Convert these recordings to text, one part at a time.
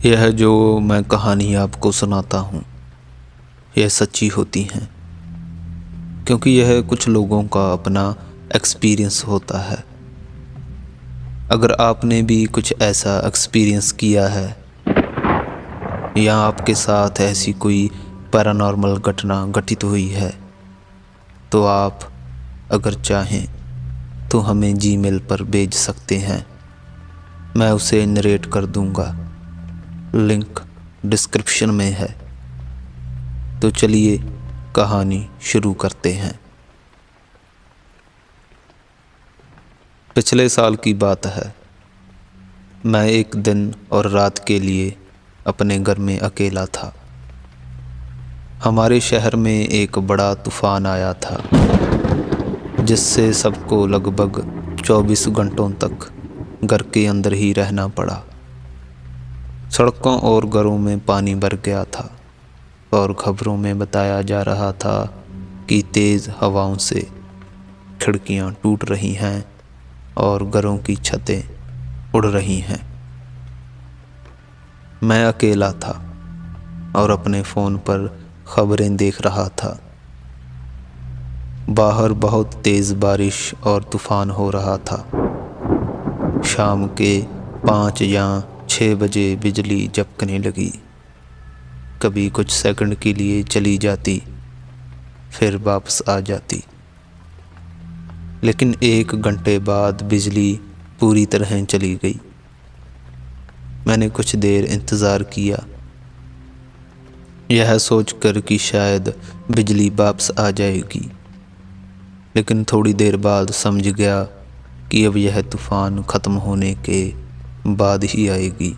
यह जो मैं कहानी आपको सुनाता हूँ यह सच्ची होती हैं, क्योंकि यह कुछ लोगों का अपना एक्सपीरियंस होता है। अगर आपने भी कुछ ऐसा एक्सपीरियंस किया है या आपके साथ ऐसी कोई पैरानॉर्मल घटना घटित हुई है तो आप अगर चाहें तो हमें जीमेल पर भेज सकते हैं। मैं उसे नरेट कर दूंगा, लिंक डिस्क्रिप्शन में है। तो चलिए कहानी शुरू करते हैं। पिछले साल की बात है। मैं एक दिन और रात के लिए अपने घर में अकेला था। हमारे शहर में एक बड़ा तूफान आया था जिससे सबको लगभग 24 घंटों तक घर के अंदर ही रहना पड़ा। सड़कों और घरों में पानी भर गया था और खबरों में बताया जा रहा था कि तेज़ हवाओं से खिड़कियां टूट रही हैं और घरों की छतें उड़ रही हैं। मैं अकेला था और अपने फ़ोन पर खबरें देख रहा था। बाहर बहुत तेज़ बारिश और तूफ़ान हो रहा था। शाम के 5 या 6 बजे बिजली झपकने लगी। कभी कुछ सेकंड के लिए चली जाती, फिर वापस आ जाती। लेकिन 1 घंटे बाद बिजली पूरी तरह चली गई। मैंने कुछ देर इंतज़ार किया, यह सोचकर कि शायद बिजली वापस आ जाएगी। लेकिन थोड़ी देर बाद समझ गया कि अब यह तूफ़ान ख़त्म होने के बाद ही आएगी।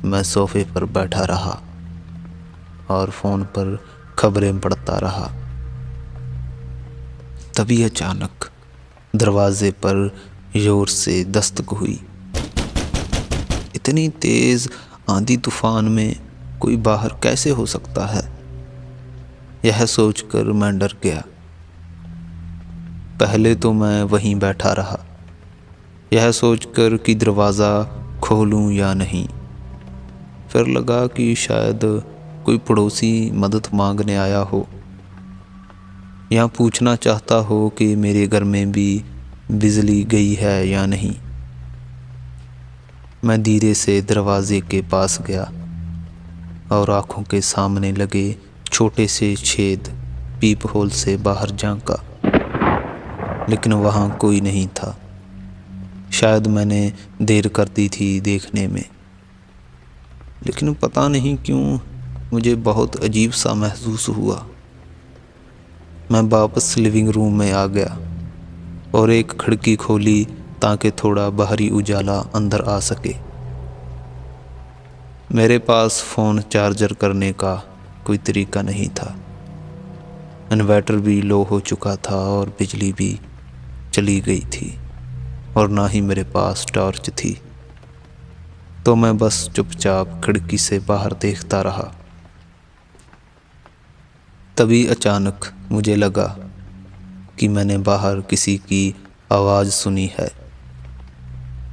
मैं सोफे पर बैठा रहा और फ़ोन पर खबरें पढ़ता रहा। तभी अचानक दरवाजे पर ज़ोर से दस्तक हुई। इतनी तेज़ आंधी तूफ़ान में कोई बाहर कैसे हो सकता है, यह सोचकर मैं डर गया। पहले तो मैं वहीं बैठा रहा, यह सोचकर कि दरवाज़ा खोलूं या नहीं। फिर लगा कि शायद कोई पड़ोसी मदद मांगने आया हो या पूछना चाहता हो कि मेरे घर में भी बिजली गई है या नहीं। मैं धीरे से दरवाजे के पास गया और आंखों के सामने लगे छोटे से छेद पीप होल से बाहर झांका, लेकिन वहाँ कोई नहीं था। शायद मैंने देर कर दी थी देखने में, लेकिन पता नहीं क्यों मुझे बहुत अजीब सा महसूस हुआ। मैं वापस लिविंग रूम में आ गया और एक खिड़की खोली ताकि थोड़ा बाहरी उजाला अंदर आ सके। मेरे पास फ़ोन चार्जर करने का कोई तरीका नहीं था। इन्वर्टर भी लो हो चुका था और बिजली भी चली गई थी और ना ही मेरे पास टॉर्च थी। तो मैं बस चुपचाप खिड़की से बाहर देखता रहा। तभी अचानक मुझे लगा कि मैंने बाहर किसी की आवाज़ सुनी है।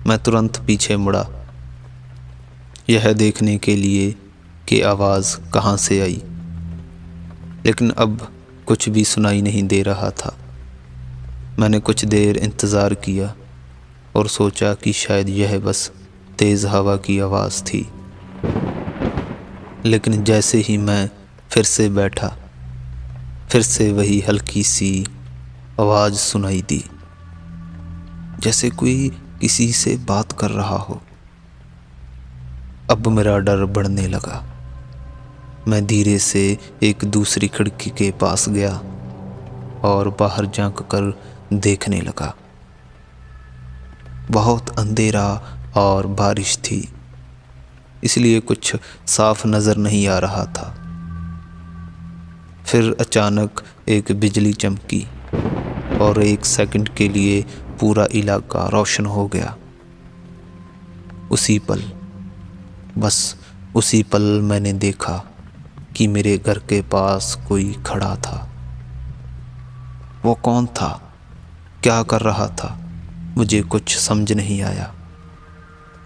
मैं तुरंत पीछे मुड़ा, यह देखने के लिए कि आवाज़ कहाँ से आई, लेकिन अब कुछ भी सुनाई नहीं दे रहा था। मैंने कुछ देर इंतज़ार किया और सोचा कि शायद यह बस तेज़ हवा की आवाज़ थी। लेकिन जैसे ही मैं फिर से बैठा, फिर से वही हल्की सी आवाज़ सुनाई दी, जैसे कोई किसी से बात कर रहा हो। अब मेरा डर बढ़ने लगा। मैं धीरे से एक दूसरी खिड़की के पास गया और बाहर झांक कर देखने लगा। बहुत अंधेरा और बारिश थी, इसलिए कुछ साफ नज़र नहीं आ रहा था। फिर अचानक एक बिजली चमकी और 1 सेकंड के लिए पूरा इलाका रोशन हो गया। उसी पल, बस उसी पल मैंने देखा कि मेरे घर के पास कोई खड़ा था। वो कौन था, क्या कर रहा था, मुझे कुछ समझ नहीं आया।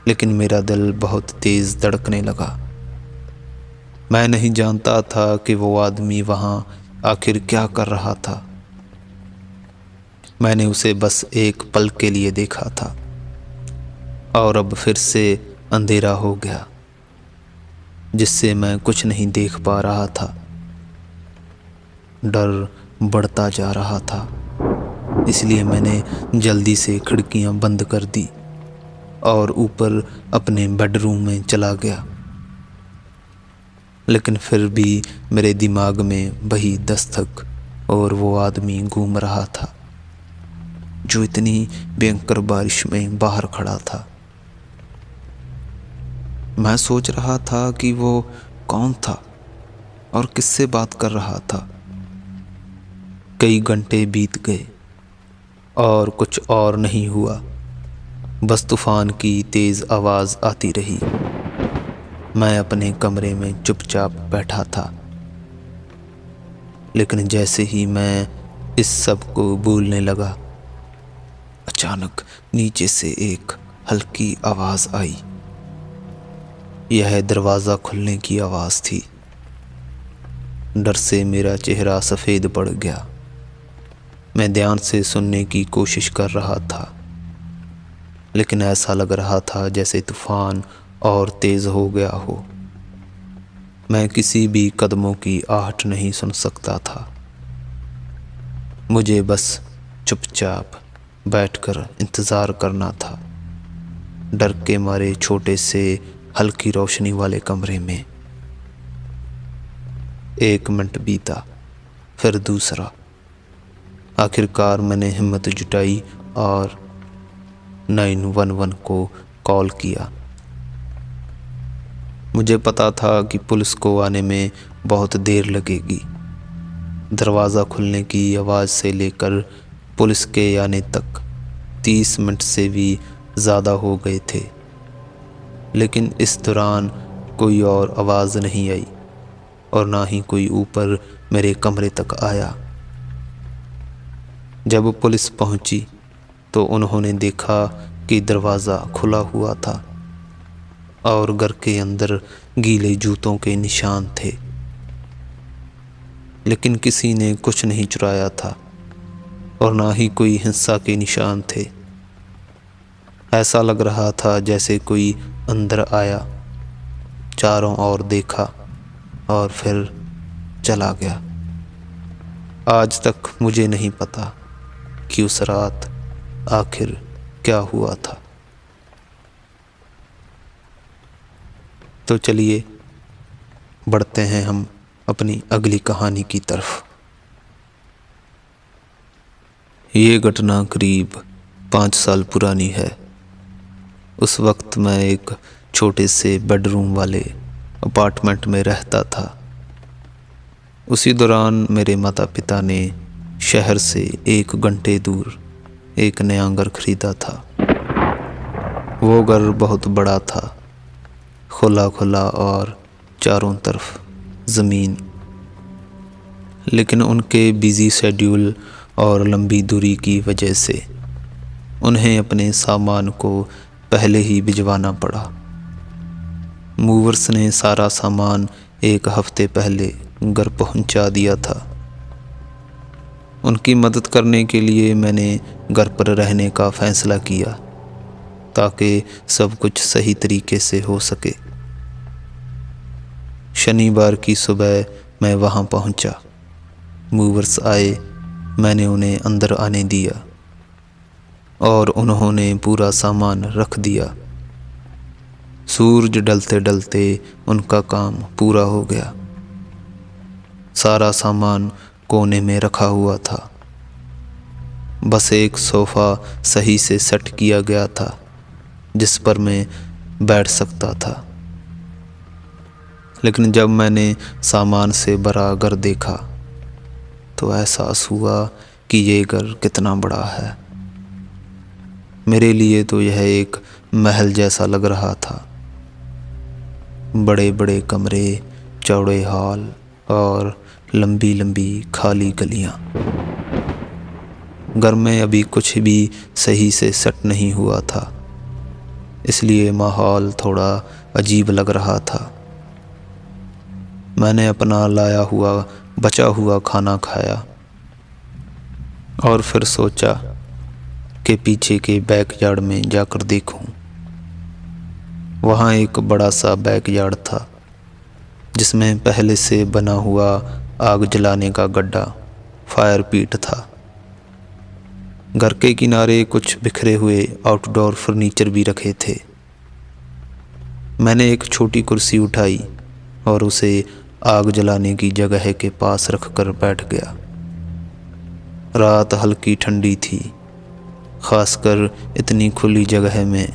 लेकिन मेरा दिल बहुत तेज़ धड़कने लगा। मैं नहीं जानता था कि वो आदमी वहाँ आखिर क्या कर रहा था। मैंने उसे बस एक पल के लिए देखा था और अब फिर से अंधेरा हो गया, जिससे मैं कुछ नहीं देख पा रहा था। डर बढ़ता जा रहा था, इसलिए मैंने जल्दी से खिड़कियां बंद कर दी और ऊपर अपने बेडरूम में चला गया। लेकिन फिर भी मेरे दिमाग में वही दस्तक और वो आदमी घूम रहा था जो इतनी भयंकर बारिश में बाहर खड़ा था। मैं सोच रहा था कि वो कौन था और किससे बात कर रहा था। कई घंटे बीत गए और कुछ और नहीं हुआ, बस तूफान की तेज़ आवाज़ आती रही। मैं अपने कमरे में चुपचाप बैठा था, लेकिन जैसे ही मैं इस सब को भूलने लगा, अचानक नीचे से एक हल्की आवाज़ आई। यह दरवाज़ा खुलने की आवाज़ थी। डर से मेरा चेहरा सफ़ेद पड़ गया। मैं ध्यान से सुनने की कोशिश कर रहा था, लेकिन ऐसा लग रहा था जैसे तूफान और तेज़ हो गया हो। मैं किसी भी कदमों की आहट नहीं सुन सकता था। मुझे बस चुपचाप बैठकर इंतज़ार करना था, डर के मारे छोटे से हल्की रोशनी वाले कमरे में। 1 मिनट बीता, फिर दूसरा। आखिरकार मैंने हिम्मत जुटाई और 911 को कॉल किया। मुझे पता था कि पुलिस को आने में बहुत देर लगेगी। दरवाज़ा खुलने की आवाज़ से लेकर पुलिस के आने तक 30 मिनट से भी ज़्यादा हो गए थे, लेकिन इस दौरान कोई और आवाज़ नहीं आई और ना ही कोई ऊपर मेरे कमरे तक आया। जब पुलिस पहुंची तो उन्होंने देखा कि दरवाज़ा खुला हुआ था और घर के अंदर गीले जूतों के निशान थे, लेकिन किसी ने कुछ नहीं चुराया था और ना ही कोई हिंसा के निशान थे। ऐसा लग रहा था जैसे कोई अंदर आया, चारों ओर देखा और फिर चला गया। आज तक मुझे नहीं पता कि उस रात आखिर क्या हुआ था। तो चलिए बढ़ते हैं हम अपनी अगली कहानी की तरफ। ये घटना करीब 5 साल पुरानी है। उस वक्त मैं एक छोटे से बेडरूम वाले अपार्टमेंट में रहता था। उसी दौरान मेरे माता पिता ने शहर से 1 घंटे दूर एक नया घर खरीदा था। वो घर बहुत बड़ा था, खुला खुला और चारों तरफ ज़मीन। लेकिन उनके बिज़ी शेड्यूल और लंबी दूरी की वजह से उन्हें अपने सामान को पहले ही भिजवाना पड़ा। मूवर्स ने सारा सामान 1 हफ्ते पहले घर पहुंचा दिया था। उनकी मदद करने के लिए मैंने घर पर रहने का फ़ैसला किया ताकि सब कुछ सही तरीके से हो सके। शनिवार की सुबह मैं वहां पहुंचा। मूवर्स आए, मैंने उन्हें अंदर आने दिया और उन्होंने पूरा सामान रख दिया। सूरज ढलते ढलते उनका काम पूरा हो गया। सारा सामान कोने में रखा हुआ था। बस एक सोफ़ा सही से सेट किया गया था जिस पर मैं बैठ सकता था। लेकिन जब मैंने सामान से भरा घर देखा तो एहसास हुआ कि ये घर कितना बड़ा है। मेरे लिए तो यह एक महल जैसा लग रहा था। बड़े बड़े कमरे, चौड़े हॉल और लंबी लंबी खाली गलियां। घर में अभी कुछ भी सही से सेट नहीं हुआ था। इसलिए माहौल थोड़ा अजीब लग रहा था। मैंने अपना लाया हुआ बचा हुआ खाना खाया और फिर सोचा कि पीछे के बैकयार्ड में जाकर देखूं। वहाँ एक बड़ा सा बैकयार्ड था जिसमें पहले से बना हुआ आग जलाने का गड्ढा, फायर पीट था। घर के किनारे कुछ बिखरे हुए आउटडोर फर्नीचर भी रखे थे। मैंने एक छोटी कुर्सी उठाई और उसे आग जलाने की जगह के पास रखकर बैठ गया। रात हल्की ठंडी थी, खासकर इतनी खुली जगह में,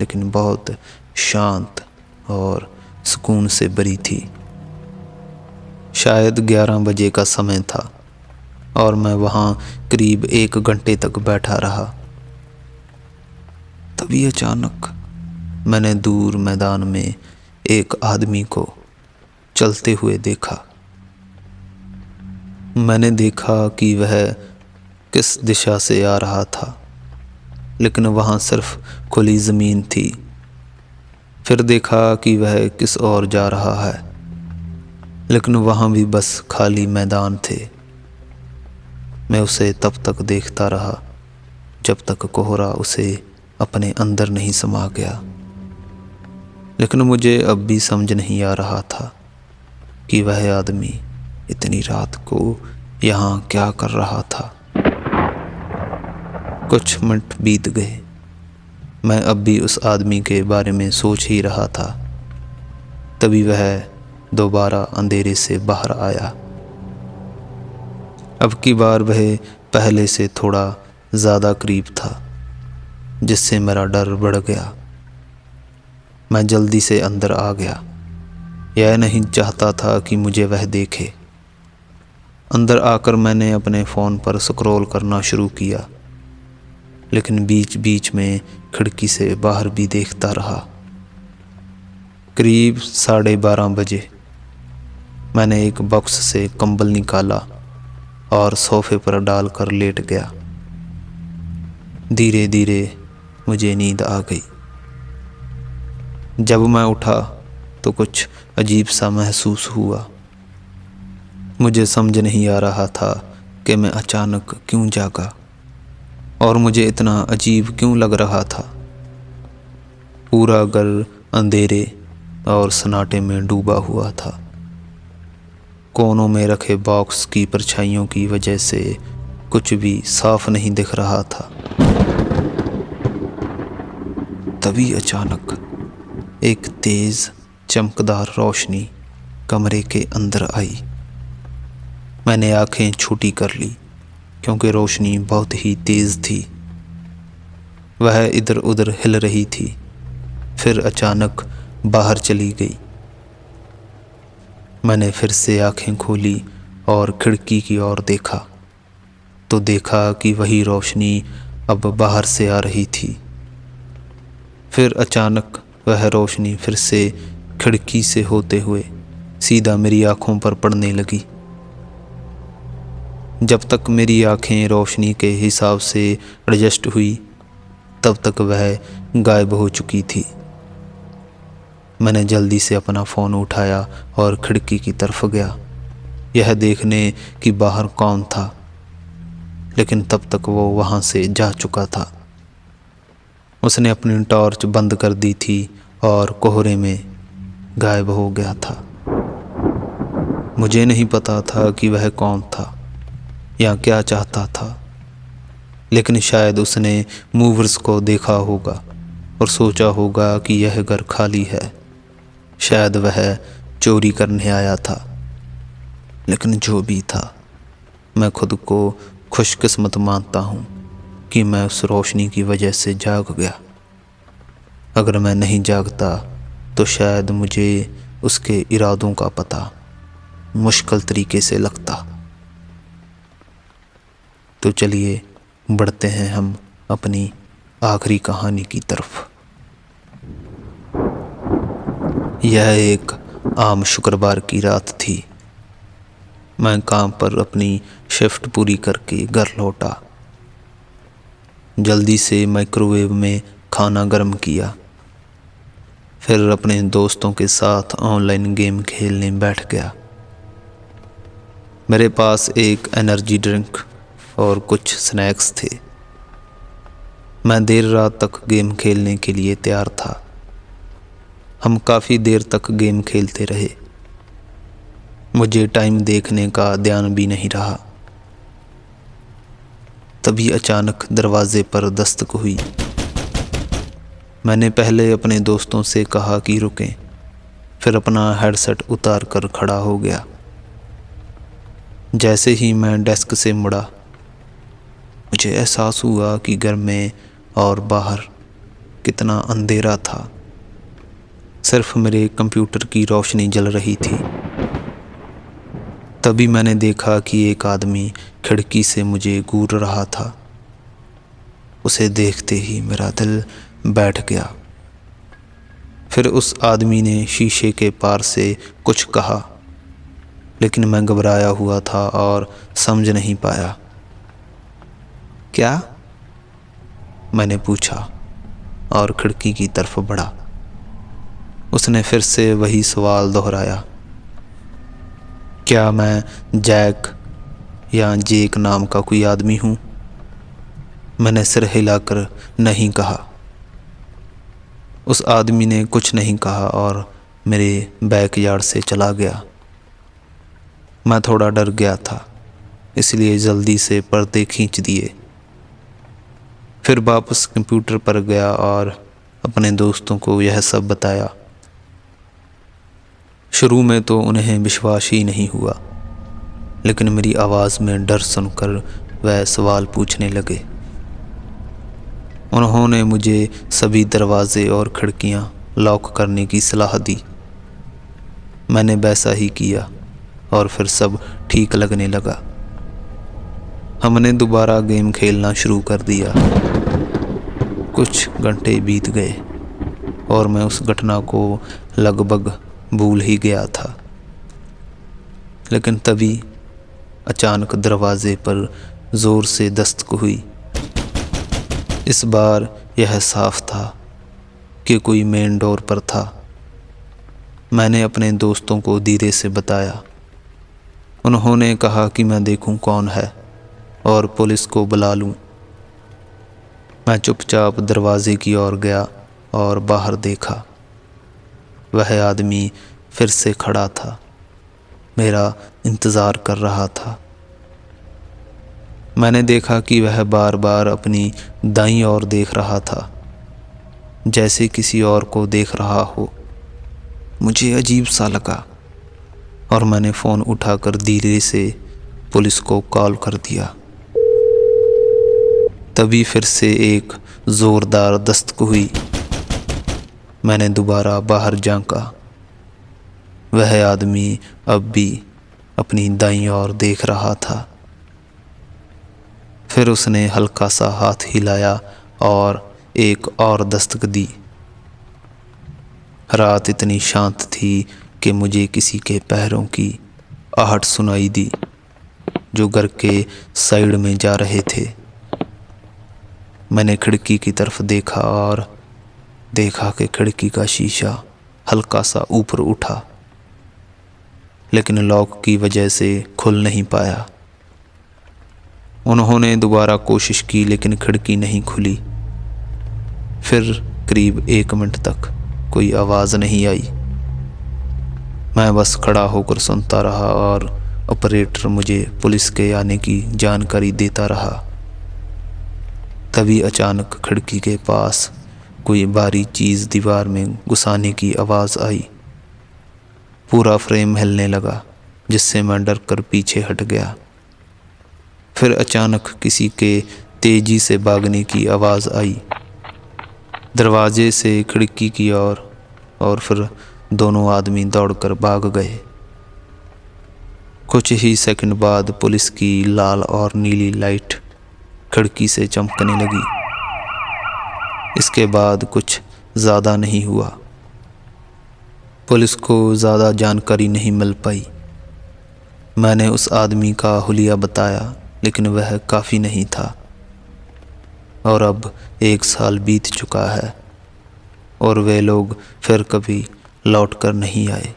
लेकिन बहुत शांत और सुकून से भरी थी। शायद 11 बजे का समय था और मैं वहाँ करीब 1 घंटे तक बैठा रहा। तभी अचानक मैंने दूर मैदान में एक आदमी को चलते हुए देखा। मैंने देखा कि वह किस दिशा से आ रहा था, लेकिन वहाँ सिर्फ खुली ज़मीन थी। फिर देखा कि वह किस ओर जा रहा है, लेकिन वहाँ भी बस खाली मैदान थे। मैं उसे तब तक देखता रहा जब तक कोहरा उसे अपने अंदर नहीं समा गया। लेकिन मुझे अब भी समझ नहीं आ रहा था कि वह आदमी इतनी रात को यहाँ क्या कर रहा था। कुछ मिनट बीत गए। मैं अब भी उस आदमी के बारे में सोच ही रहा था। तभी वह दोबारा अंधेरे से बाहर आया। अब की बार वह पहले से थोड़ा ज़्यादा करीब था, जिससे मेरा डर बढ़ गया। मैं जल्दी से अंदर आ गया। यह नहीं चाहता था कि मुझे वह देखे। अंदर आकर मैंने अपने फ़ोन पर स्क्रॉल करना शुरू किया, लेकिन बीच बीच में खिड़की से बाहर भी देखता रहा। करीब 12:30 बजे मैंने एक बॉक्स से कंबल निकाला और सोफे पर डालकर लेट गया। धीरे धीरे मुझे नींद आ गई। जब मैं उठा तो कुछ अजीब सा महसूस हुआ। मुझे समझ नहीं आ रहा था कि मैं अचानक क्यों जागा और मुझे इतना अजीब क्यों लग रहा था। पूरा घर अंधेरे और सन्नाटे में डूबा हुआ था। कोनों में रखे बॉक्स की परछाइयों की वजह से कुछ भी साफ नहीं दिख रहा था। तभी अचानक एक तेज चमकदार रोशनी कमरे के अंदर आई। मैंने आंखें छोटी कर ली क्योंकि रोशनी बहुत ही तेज थी। वह इधर उधर हिल रही थी, फिर अचानक बाहर चली गई। मैंने फिर से आंखें खोली और खिड़की की ओर देखा तो देखा कि वही रोशनी अब बाहर से आ रही थी। फिर अचानक वह रोशनी फिर से खिड़की से होते हुए सीधा मेरी आंखों पर पड़ने लगी। जब तक मेरी आंखें रोशनी के हिसाब से एडजस्ट हुई, तब तक वह गायब हो चुकी थी। मैंने जल्दी से अपना फ़ोन उठाया और खिड़की की तरफ गया, यह देखने कि बाहर कौन था, लेकिन तब तक वो वहाँ से जा चुका था। उसने अपनी टॉर्च बंद कर दी थी और कोहरे में गायब हो गया था। मुझे नहीं पता था कि वह कौन था या क्या चाहता था, लेकिन शायद उसने मूवर्स को देखा होगा और सोचा होगा कि यह घर खाली है। शायद वह चोरी करने आया था। लेकिन जो भी था, मैं खुद को खुशकिस्मत मानता हूँ कि मैं उस रोशनी की वजह से जाग गया। अगर मैं नहीं जागता तो शायद मुझे उसके इरादों का पता मुश्किल तरीके से लगता। तो चलिए बढ़ते हैं हम अपनी आखिरी कहानी की तरफ। यह एक आम शुक्रवार की रात थी। मैं काम पर अपनी शिफ्ट पूरी करके घर लौटा। जल्दी से माइक्रोवेव में खाना गर्म किया, फिर अपने दोस्तों के साथ ऑनलाइन गेम खेलने बैठ गया। मेरे पास एक एनर्जी ड्रिंक और कुछ स्नैक्स थे। मैं देर रात तक गेम खेलने के लिए तैयार था। हम काफ़ी देर तक गेम खेलते रहे। मुझे टाइम देखने का ध्यान भी नहीं रहा। तभी अचानक दरवाजे पर दस्तक हुई। मैंने पहले अपने दोस्तों से कहा कि रुकें, फिर अपना हेडसेट उतार कर खड़ा हो गया। जैसे ही मैं डेस्क से मुड़ा, मुझे एहसास हुआ कि घर में और बाहर कितना अंधेरा था। सिर्फ मेरे कंप्यूटर की रोशनी जल रही थी। तभी मैंने देखा कि एक आदमी खिड़की से मुझे घूर रहा था। उसे देखते ही मेरा दिल बैठ गया। फिर उस आदमी ने शीशे के पार से कुछ कहा, लेकिन मैं घबराया हुआ था और समझ नहीं पाया। क्या? मैंने पूछा और खिड़की की तरफ बढ़ा। उसने फिर से वही सवाल दोहराया। क्या मैं जैक या जेक नाम का कोई आदमी हूँ? मैंने सिर हिलाकर नहीं कहा। उस आदमी ने कुछ नहीं कहा और मेरे बैकयार्ड से चला गया। मैं थोड़ा डर गया था, इसलिए जल्दी से पर्दे खींच दिए। फिर वापस कंप्यूटर पर गया और अपने दोस्तों को यह सब बताया। शुरू में तो उन्हें विश्वास ही नहीं हुआ, लेकिन मेरी आवाज़ में डर सुनकर वह सवाल पूछने लगे। उन्होंने मुझे सभी दरवाजे और खिड़कियां लॉक करने की सलाह दी। मैंने वैसा ही किया और फिर सब ठीक लगने लगा। हमने दोबारा गेम खेलना शुरू कर दिया। कुछ घंटे बीत गए और मैं उस घटना को लगभग भूल ही गया था। लेकिन तभी अचानक दरवाजे पर ज़ोर से दस्तक हुई। इस बार यह साफ था कि कोई मेन डोर पर था। मैंने अपने दोस्तों को धीरे से बताया। उन्होंने कहा कि मैं देखूं कौन है और पुलिस को बुला लूं। मैं चुपचाप दरवाजे की ओर गया और बाहर देखा। वह आदमी फिर से खड़ा था, मेरा इंतज़ार कर रहा था। मैंने देखा कि वह बार बार अपनी दाईं ओर देख रहा था, जैसे किसी और को देख रहा हो। मुझे अजीब सा लगा और मैंने फ़ोन उठाकर धीरे से पुलिस को कॉल कर दिया। तभी फिर से एक ज़ोरदार दस्तक हुई। मैंने दोबारा बाहर झांका। वह आदमी अब भी अपनी दाईं ओर देख रहा था। फिर उसने हल्का सा हाथ हिलाया और एक और दस्तक दी। रात इतनी शांत थी कि मुझे किसी के पैरों की आहट सुनाई दी, जो घर के साइड में जा रहे थे। मैंने खिड़की की तरफ देखा और देखा कि खिड़की का शीशा हल्का सा ऊपर उठा, लेकिन लॉक की वजह से खुल नहीं पाया। उन्होंने दोबारा कोशिश की, लेकिन खिड़की नहीं खुली। फिर करीब 1 मिनट तक कोई आवाज़ नहीं आई। मैं बस खड़ा होकर सुनता रहा और ऑपरेटर मुझे पुलिस के आने की जानकारी देता रहा। तभी अचानक खिड़की के पास कोई भारी चीज़ दीवार में घुसाने की आवाज़ आई। पूरा फ्रेम हिलने लगा, जिससे मैं डर कर पीछे हट गया। फिर अचानक किसी के तेजी से भागने की आवाज़ आई, दरवाजे से खिड़की की ओर, और फिर दोनों आदमी दौड़कर भाग गए। कुछ ही सेकंड बाद पुलिस की लाल और नीली लाइट खिड़की से चमकने लगी। इसके बाद कुछ ज़्यादा नहीं हुआ। पुलिस को ज़्यादा जानकारी नहीं मिल पाई। मैंने उस आदमी का हुलिया बताया, लेकिन वह काफ़ी नहीं था। और अब 1 साल बीत चुका है और वे लोग फिर कभी लौट कर नहीं आए।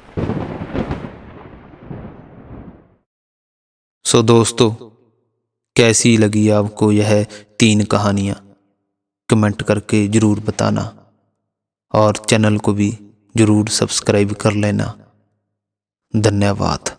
सो दोस्तों, कैसी लगी आपको यह 3 कहानियाँ? कमेंट करके ज़रूर बताना और चैनल को भी ज़रूर सब्सक्राइब कर लेना। धन्यवाद।